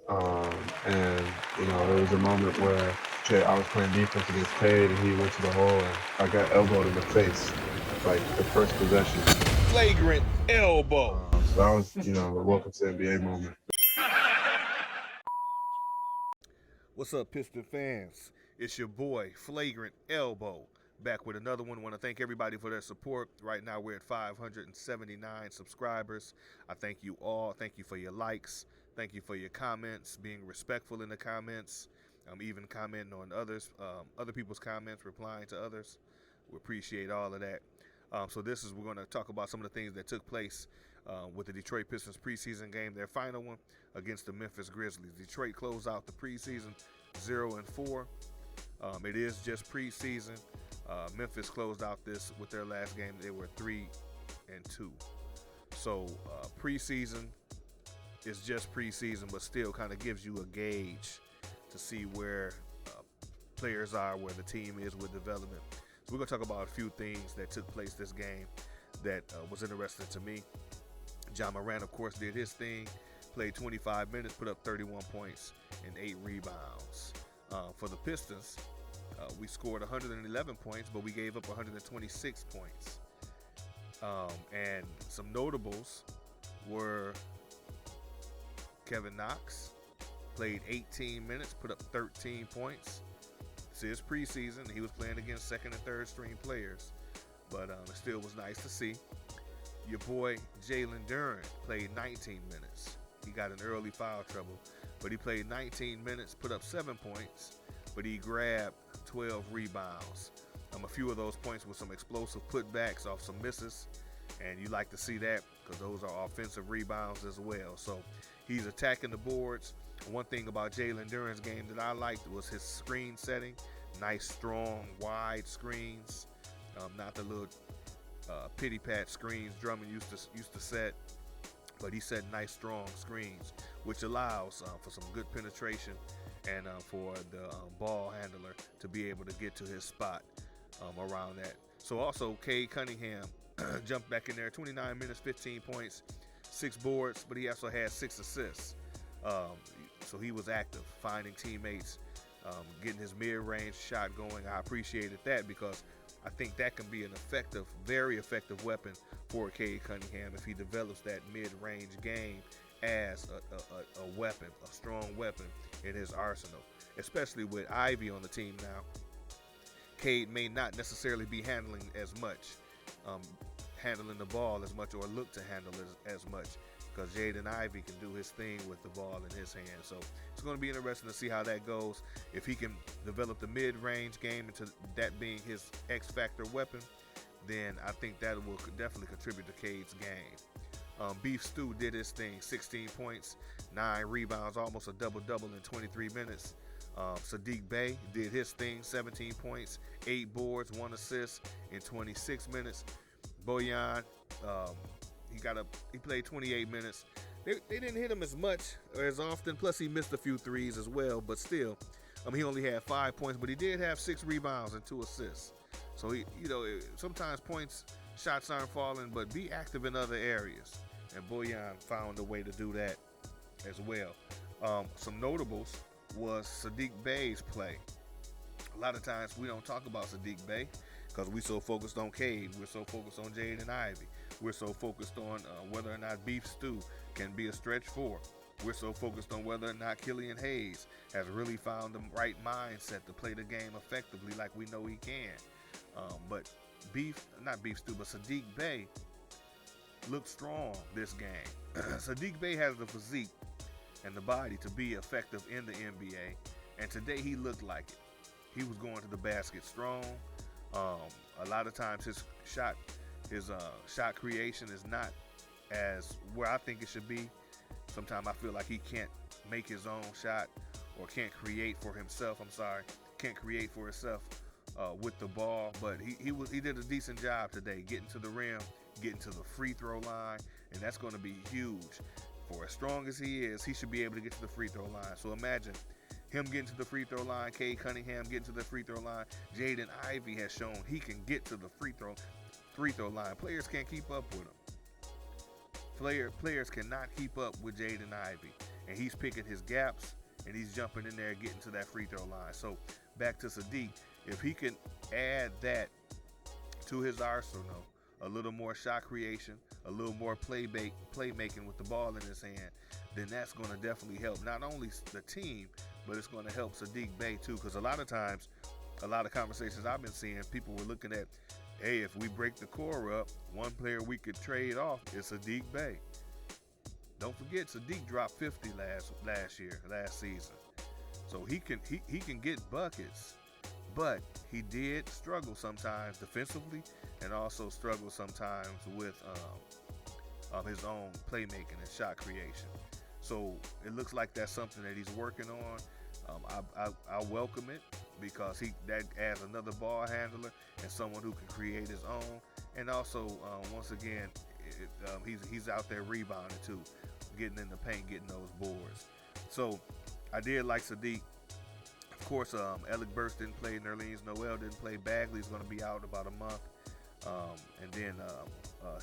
And there was a moment where I was playing defense against Cade, and he went to the hole, and I got elbowed in the face, like the first possession. Flagrant elbow. So that was, a welcome to NBA moment. What's up, Piston fans? It's your boy, Flagrant Elbow, back with another one. Want to thank everybody for their support. Right now, we're at 579 subscribers. I thank you all. Thank you for your likes. Thank you for your comments, being respectful in the comments, even commenting on other people's comments, replying to others. We appreciate all of that. We're going to talk about some of the things that took place with the Detroit Pistons preseason game, their final one against the Memphis Grizzlies. Detroit closed out the preseason 0-4. It is just preseason. Memphis closed out this with their last game. They were 3-2. So preseason is just preseason, but still kind of gives you a gauge to see where players are, where the team is with development. So we're going to talk about a few things that took place this game that was interesting to me. Ja Morant, of course, did his thing, played 25 minutes, put up 31 points and 8 rebounds. For the Pistons, we scored 111 points, but we gave up 126 points. And some notables were Kevin Knox, played 18 minutes, put up 13 points. This is preseason. He was playing against second and third string players, but it still was nice to see. Your boy Jalen Duren played 19 minutes. He got in early foul trouble, but he played 19 minutes, put up 7 points, but he grabbed 12 rebounds. A few of those points were some explosive putbacks off some misses, and you like to see that because those are offensive rebounds as well. So he's attacking the boards. One thing about Jalen Duren's game that I liked was his screen setting. Nice, strong, wide screens, not the little pity pat screens Drummond used to set, but he set nice strong screens, which allows for some good penetration and for the ball handler to be able to get to his spot around that. So also Cade Cunningham jumped back in there, 29 minutes, 15 points, 6 boards, but he also had 6 assists. So he was active, finding teammates, getting his mid-range shot going. I appreciated that because I think that can be an effective, very effective weapon for Cade Cunningham if he develops that mid-range game as a weapon, a strong weapon in his arsenal, especially with Ivy on the team now. Cade may not necessarily be handling the ball as much or look to handle as much because Jaden Ivey can do his thing with the ball in his hand. So it's going to be interesting to see how that goes. If he can develop the mid-range game into that being his X-factor weapon, then I think that will definitely contribute to Cade's game. Beef Stew did his thing, 16 points, 9 rebounds, almost a double-double in 23 minutes. Sadiq Bey did his thing, 17 points, 8 boards, 1 assist in 26 minutes. Bojan, he played 28 minutes. They didn't hit him as much or as often, plus he missed a few threes as well, but still, he only had 5 points, but he did have 6 rebounds and 2 assists. So sometimes shots aren't falling, but be active in other areas. And Bojan found a way to do that as well. Some notables was Sadiq Bey's play. A lot of times we don't talk about Sadiq Bey because we're so focused on Cade. We're so focused on Jaden Ivey. We're so focused on whether or not Beef Stew can be a stretch 4. We're so focused on whether or not Killian Hayes has really found the right mindset to play the game effectively like we know he can. But Sadiq Bey looked strong this game. Sadiq Bey has the physique and the body to be effective in the NBA, and today he looked like it. He was going to the basket strong. A lot of times his shot creation is not as where I think it should be. Sometimes I feel like he can't make his own shot or can't create for himself. Can't create for himself with the ball, but he did a decent job today getting to the rim, getting to the free throw line, and that's going to be huge. For as strong as he is, he should be able to get to the free throw line. So imagine him getting to the free throw line, Cade Cunningham getting to the free throw line. Jaden Ivey has shown he can get to the free throw line. Players can't keep up with him. Players cannot keep up with Jaden Ivey. and he's picking his gaps, and he's jumping in there and getting to that free throw line. So back to Sadiq, if he can add that to his arsenal, a little more shot creation, a little more playmaking with the ball in his hand, then that's going to definitely help not only the team, but it's going to help Sadiq Bey too. Because a lot of times, a lot of conversations I've been seeing, people were looking at, hey, if we break the core up, one player we could trade off is Sadiq Bey. Don't forget, Sadiq dropped 50 last season. So he can get buckets, but he did struggle sometimes defensively, and also struggle sometimes with his own playmaking and shot creation. So it looks like that's something that he's working on. I welcome it, because that adds another ball handler and someone who can create his own. And also, once again, he's out there rebounding too, getting in the paint, getting those boards. So I did like Sadiq. Of course, Alec Burks didn't play. Nerlens Noel didn't play. Bagley's going to be out about a month. And then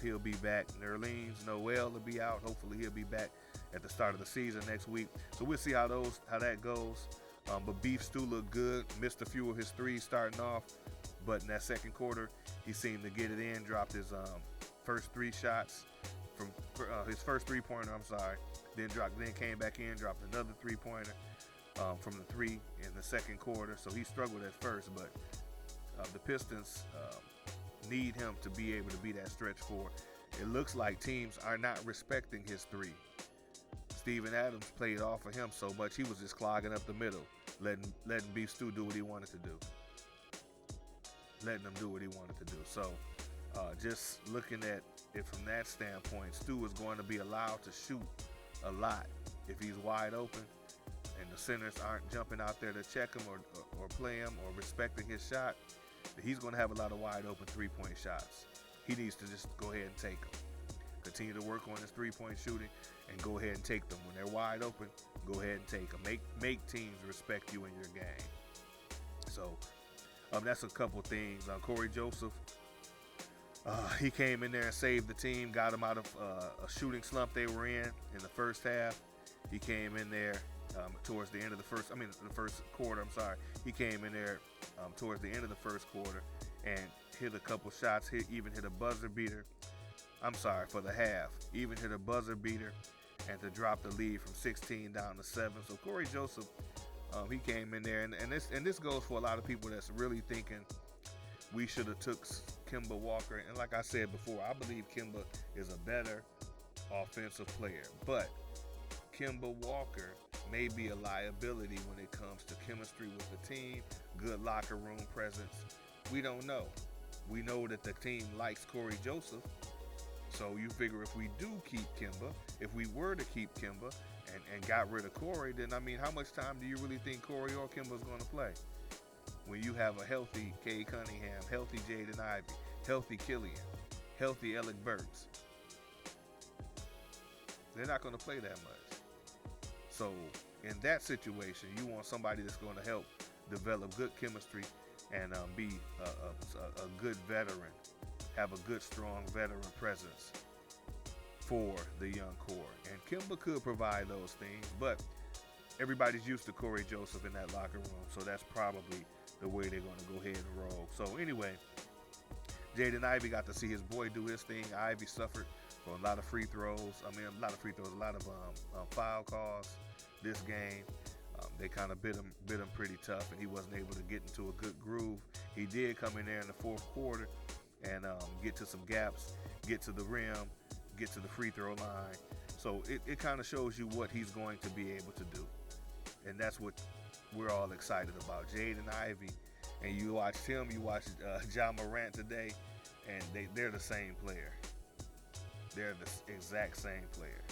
he'll be back. Nerlens Noel will be out. Hopefully he'll be back at the start of the season next week. So we'll see how that goes. But Beef Stew looked good. Missed a few of his threes starting off, but in that second quarter, he seemed to get it in. Dropped his first three shots from his first three-pointer. Then came back in, dropped another three-pointer from the three in the second quarter. So he struggled at first, but the Pistons need him to be able to be that stretch four. It looks like teams are not respecting his three. Steven Adams played off of him so much, he was just clogging up the middle, letting Beef Stew do what he wanted to do. So just looking at it from that standpoint, Stew is going to be allowed to shoot a lot if he's wide open, and the centers aren't jumping out there to check him or play him or respecting his shot. He's going to have a lot of wide open three-point shots. He needs to just go ahead and take them. Continue to work on his three-point shooting and go ahead and take them. When they're wide open, go ahead and take them. Make teams respect you in your game. So that's a couple things. Corey Joseph, he came in there and saved the team, got them out of a shooting slump they were in the first half. He came in there towards the end of the first quarter. He came in there towards the end of the first quarter and hit a couple shots. Even hit a buzzer beater. For the half. Even hit a buzzer beater and to drop the lead from 16 down to 7. So Corey Joseph, he came in there, and this goes for a lot of people that's really thinking we should have took Kemba Walker. And like I said before, I believe Kemba is a better offensive player, but Kemba Walker may be a liability when it comes to chemistry with the team, good locker room presence. We don't know. We know that the team likes Corey Joseph. So you figure if we do keep Kemba, if we were to keep Kemba and got rid of Corey, then how much time do you really think Corey or Kemba's going to play? When you have a healthy Cade Cunningham, healthy Jaden Ivey, healthy Killian, healthy Alec Burks, they're not going to play that much. So in that situation, you want somebody that's going to help develop good chemistry and be a good veteran, have a good, strong veteran presence for the young core. And Kemba could provide those things, but everybody's used to Corey Joseph in that locker room, so that's probably the way they're going to go ahead and roll. So anyway, Jaden Ivey got to see his boy do his thing. Ivey suffered for a lot of free throws. A lot of foul calls this game. They kind of bit him pretty tough, and he wasn't able to get into a good groove. He did come in there in the fourth quarter and get to some gaps, get to the rim, get to the free throw line. So it kind of shows you what he's going to be able to do. And that's what we're all excited about. Jaden Ivey, and you watched him, you watched Ja Morant today, and they're the same player. They're the exact same player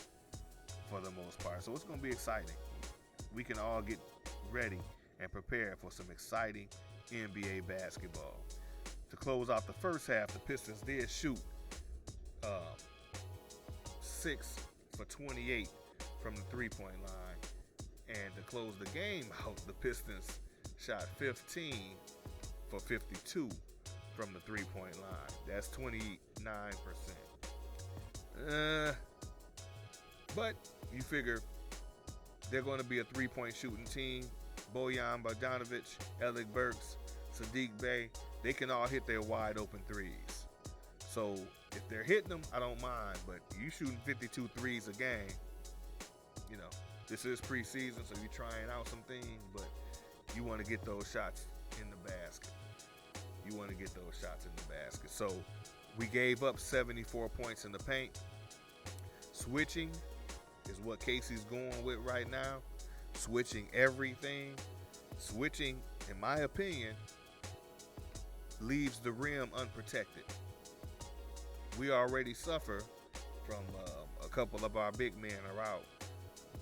for the most part. So it's going to be exciting. We can all get ready and prepare for some exciting NBA basketball. To close out the first half, the Pistons did shoot 6 for 28 from the three-point line. And to close the game out, the Pistons shot 15 for 52 from the three-point line. That's 29%. But you figure they're going to be a three-point shooting team. Bojan Bogdanovic, Alec Burks, Saddiq Bey, they can all hit their wide open threes. So if they're hitting them, I don't mind. But you shooting 52 threes a game, you know, this is preseason, so you're trying out some things, but you want to get those shots in the basket. You want to get those shots in the basket. So we gave up 74 points in the paint. Switching is what Casey's going with right now. Switching everything. Switching, in my opinion, leaves the rim unprotected. We already suffer from a couple of our big men are out.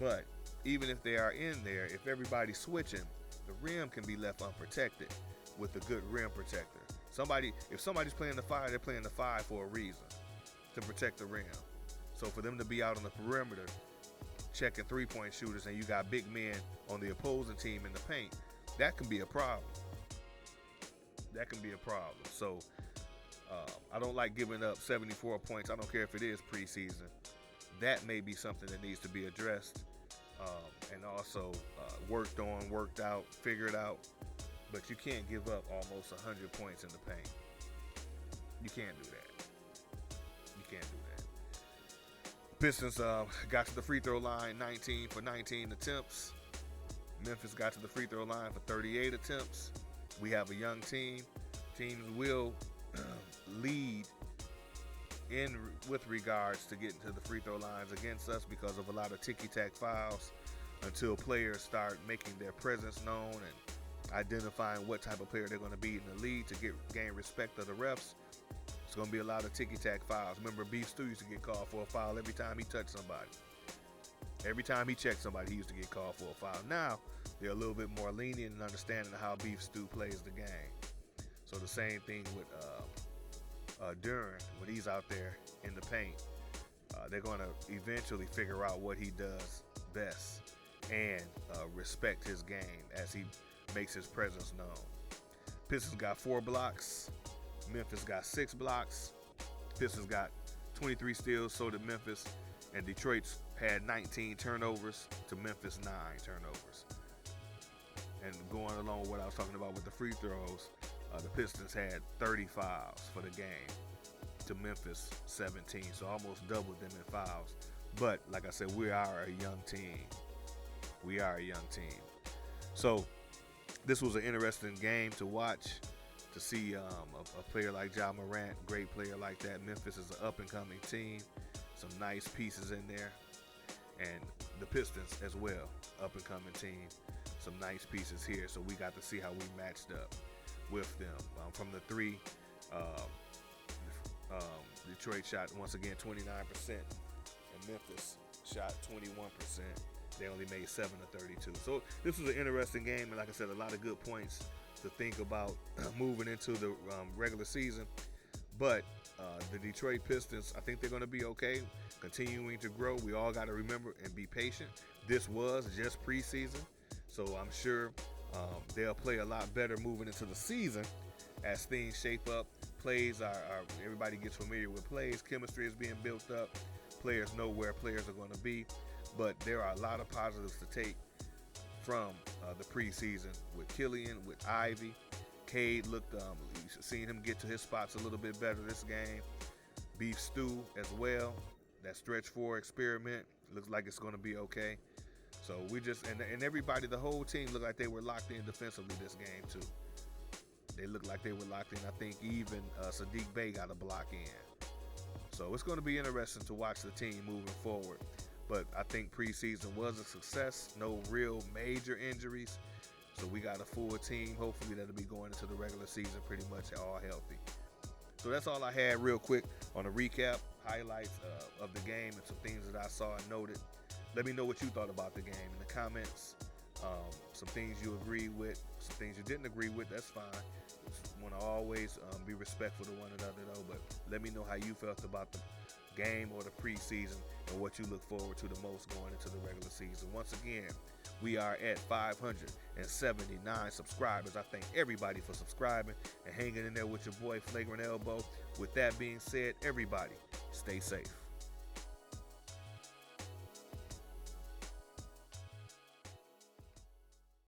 But even if they are in there, if everybody's switching, the rim can be left unprotected with a good rim protector. If somebody's playing the 5, they're playing the 5 for a reason, to protect the rim. So for them to be out on the perimeter checking three-point shooters and you got big men on the opposing team in the paint, that can be a problem. That can be a problem. So I don't like giving up 74 points. I don't care if it is preseason. That may be something that needs to be addressed and also worked on, worked out, figured out. But you can't give up almost 100 points in the paint. You can't do that. You can't do that. Pistons got to the free throw line 19 for 19 attempts. Memphis got to the free throw line for 38 attempts. We have a young team. Teams will lead with regards to getting to the free throw lines against us because of a lot of ticky-tack fouls until players start making their presence known and identifying what type of player they're going to be in the league to gain respect of the refs. It's going to be a lot of ticky-tack fouls. Remember, Beef Stew used to get called for a foul every time he touched somebody. Every time he checked somebody, he used to get called for a foul. Now, they're a little bit more lenient and understanding of how Beef Stew plays the game. So the same thing with Duran, when he's out there in the paint. They're going to eventually figure out what he does best and respect his game as he makes his presence known. Pistons got 4 blocks. Memphis got 6 blocks. Pistons got 23 steals, so did Memphis. And Detroit's had 19 turnovers to Memphis 9 turnovers. And going along with what I was talking about with the free throws, the Pistons had 30 fouls for the game to Memphis 17, so almost doubled them in fouls. But like I said, we are a young team. We are a young team. So this was an interesting game to watch, to see a player like Ja Morant, great player like that. Memphis is an up-and-coming team. Some nice pieces in there. And the Pistons as well, up-and-coming team. Some nice pieces here. So we got to see how we matched up with them. From the 3, Detroit shot, once again, 29%. And Memphis shot 21%. They only made 7 of 32. So this was an interesting game. And like I said, a lot of good points to think about moving into the regular season. But the Detroit Pistons, I think they're going to be okay, continuing to grow. We all got to remember and be patient. This was just preseason, so I'm sure they'll play a lot better moving into the season as things shape up. Plays everybody gets familiar with plays. Chemistry is being built up. Players know where players are going to be. But there are a lot of positives to take from the preseason with Killian, with Ivy. Cade looked, seeing him get to his spots a little bit better this game. Beef Stew as well. That stretch 4 experiment looks like it's going to be okay. So we just, and everybody, the whole team looked like they were locked in defensively this game too. They looked like they were locked in. I think even Saddiq Bey got a block in. So it's going to be interesting to watch the team moving forward. But I think preseason was a success. No real major injuries. So we got a full team. Hopefully that'll be going into the regular season pretty much all healthy. So that's all I had real quick on a recap, highlights of the game and some things that I saw and noted. Let me know what you thought about the game in the comments. Some things you agreed with, some things you didn't agree with, that's fine. Just want to always be respectful to one another though, but let me know how you felt about the game or the preseason and what you look forward to the most going into the regular season. Once again, we are at 579 subscribers. I thank everybody for subscribing and hanging in there with your boy Flagrant Elbow. With that being said, everybody, stay safe.